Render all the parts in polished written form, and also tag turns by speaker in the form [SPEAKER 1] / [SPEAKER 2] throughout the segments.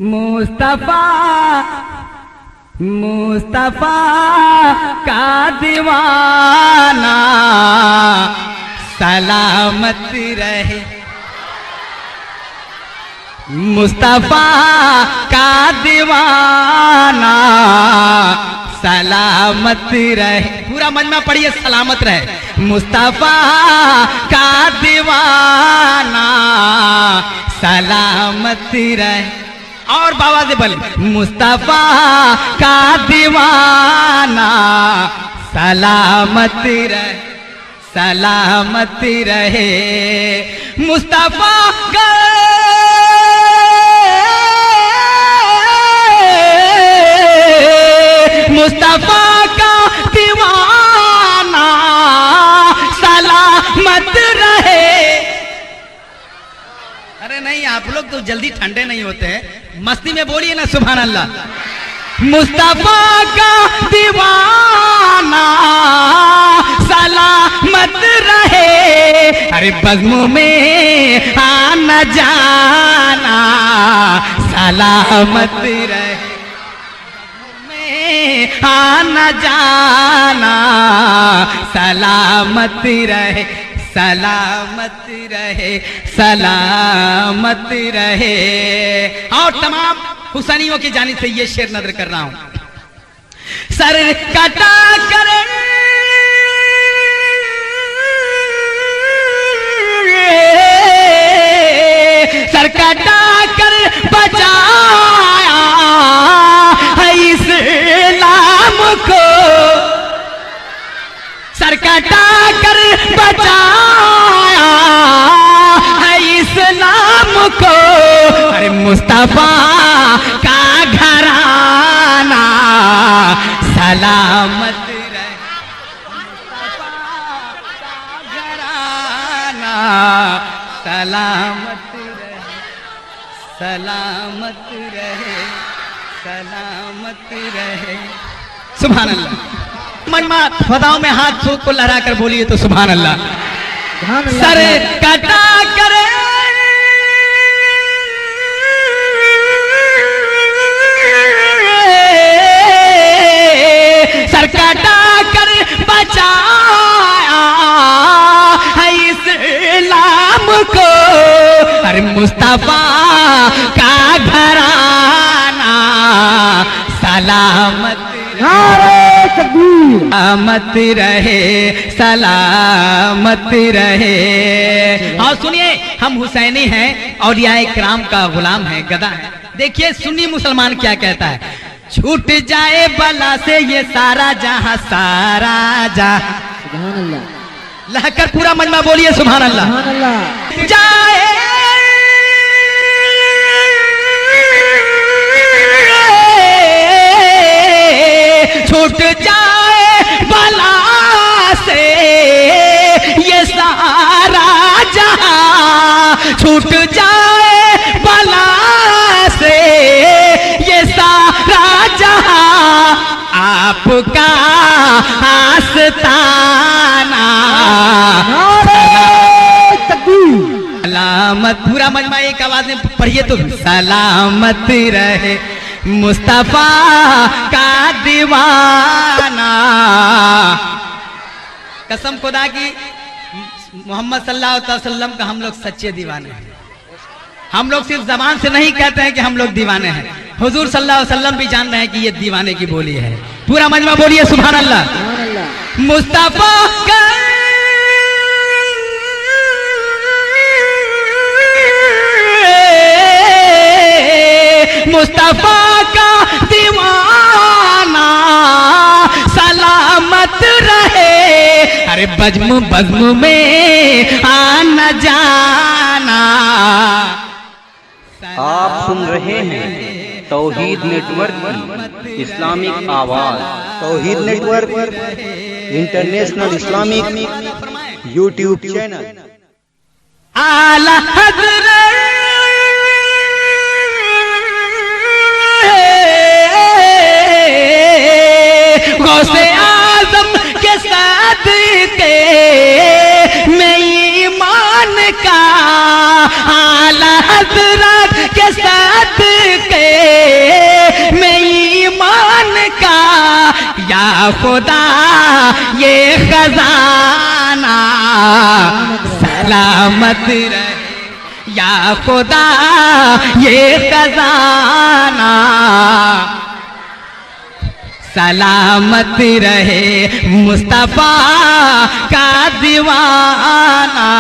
[SPEAKER 1] मुस्तफा मुस्तफा का दीवाना सलामत रहे। मुस्तफा का दीवाना सलामत रहे। पूरा मजमा पढ़िए, सलामत रहे। मुस्तफा का दीवाना सलामत रहे। और बाबा से बोले, मुस्तफा का दीवाना सलामत रहे, सलामत रहे। मुस्तफा का मुस्तफा का दीवाना सलामत रहे। अरे नहीं, आप लोग तो जल्दी ठंडे नहीं होते हैं, मस्ती में बोलिए ना सुभान अल्लाह। मुस्तफा का दीवाना सलामत रहे। अरे बज़्म में आना जाना सलामत रहे, आना जाना सलामत रहे, सलामत रहे, सलामत रहे। और तमाम हुसैनियों की जानिब से ये शेर नज़र कर रहा हूं। सर कटा कर सर कटा कर बचाया है इस्लाम को, सर कटा कर बचाया है इस्लाम को। अरे मुस्तफा का घराना सलामत रहे, मुस्तफा का घराना सलामत रहे, सलामत रहे, सलामत रहे। सुभान अल्लाह। मजमा फदाओं में हाथ को लहरा कर बोलिए तो सुभान अल्लाह। सर कटा करे सर कटा कर बचाया है इस्लाम को। अरे मुस्तफा का घराना सलामत सलामत रहे, सलामत रहे। और सुनिए, हम हुसैनी हैं और यह इकराम का गुलाम है, गदा है। देखिए सुन्नी मुसलमान क्या कहता है, छूट जाए बला से ये सारा जहां, सारा जहां। सुभान अल्लाह। लहकर पूरा मजमा बोलिए सुभान अल्लाह। सुभान अल्लाह। जाए छूट जाए बला से ये सारा जहां, छूट जाए बला से ये सारा जहां, आपका आस्ताना सलामत। पूरा मजमा एक आवाज में पढ़िए तो, सलामत रहे मुस्तफा का दीवाना। कसम खुदा की, मोहम्मद सल्लल्लाहु अलैहि वसल्लम का हम लोग सच्चे दीवाने हैं। हम लोग सिर्फ जबान से नहीं कहते हैं कि हम लोग दीवाने हैं, हुजूर सल्लल्लाहु अलैहि वसल्लम भी जान रहे हैं कि ये दीवाने की बोली है। पूरा मजमा बोलिए सुभान अल्लाह। मुस्तफा का मुस्तफा का दीवाना सलामत रहे। अरे बज़्म बज़्म में आना जाना।
[SPEAKER 2] आप सुन रहे हैं तौहीद नेटवर्क की इस्लामिक आवाज। Tauheed network international Islamic YouTube channel.
[SPEAKER 1] आला हज़रत गौसे आज़म के साथ में ईमान का, आला हज़रत के साथ के खुदा ये खजाना सलामत रहे, या खुदा ये खजाना सलामत रहे, मुस्तफा का दीवाना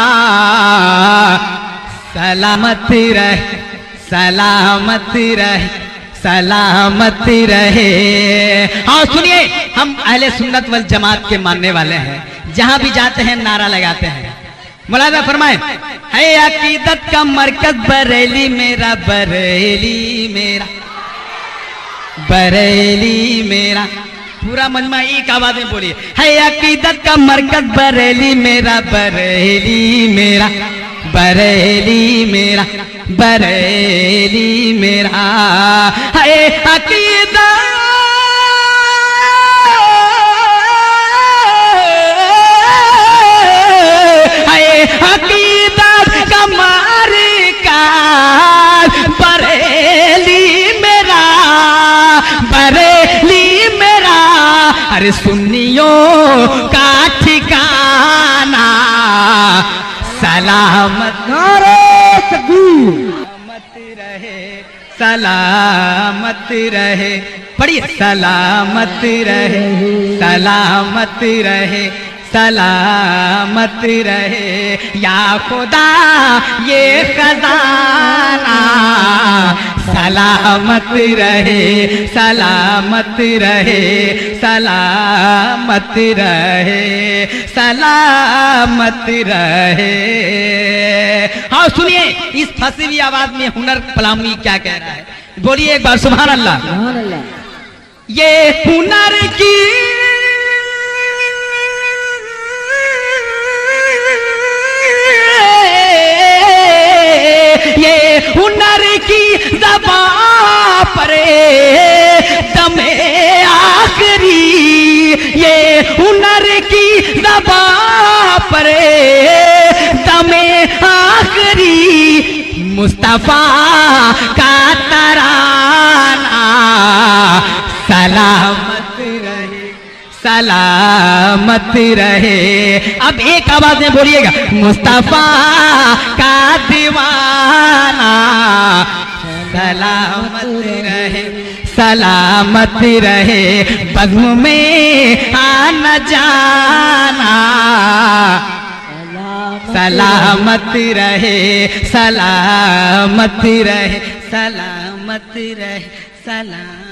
[SPEAKER 1] सलामत रहे, सलामत रहे, सलामत रहे। हाँ सुनिए, हम अहले सुन्नत वल जमात के मानने वाले हैं, जहां भी जाते हैं नारा लगाते हैं। मुलाजा फरमाए, है अकीदत का मरकज बरेली मेरा, बरेली मेरा, बरेली मेरा। पूरा मजमा एक आवाज में बोलिए, है अकीदत का मरकज बरेली मेरा, बरेली मेरा, बरेली मेरा, बरेली मेरा। है अकीदत अकीदत का मरकज बरेली मेरा, बरेली मेरा। अरे सुन्नियों का ठिकाना सलामत सलामत रहे, सलामत रहे। पढ़िए, सलामत रहे, सलामत रहे, सलामत रहे, या खुदा ये खजाना सलामत रहे, सलामत रहे, सलामत रहे, सलामत रहे। हाँ सुनिए, इस फंसी हुई आवाज में हुनर पलामी क्या कह रहा है, बोलिए एक बार सुभान अल्लाह। ये हुनर की ये हुनर की ज़बां पर दमे आखिरी, ये हुनर की ज़बां पर दमे आखिरी, मुस्तफा का तराना सलामत रहे, सलामत रहे। अब एक आवाज में बोलिएगा, मुस्तफा का दीवाना सलामत रहे, सलामत रहे, बज़्म में आना जाना सलामत रहे, सलामत रहे, सलामत रहे, सलाम।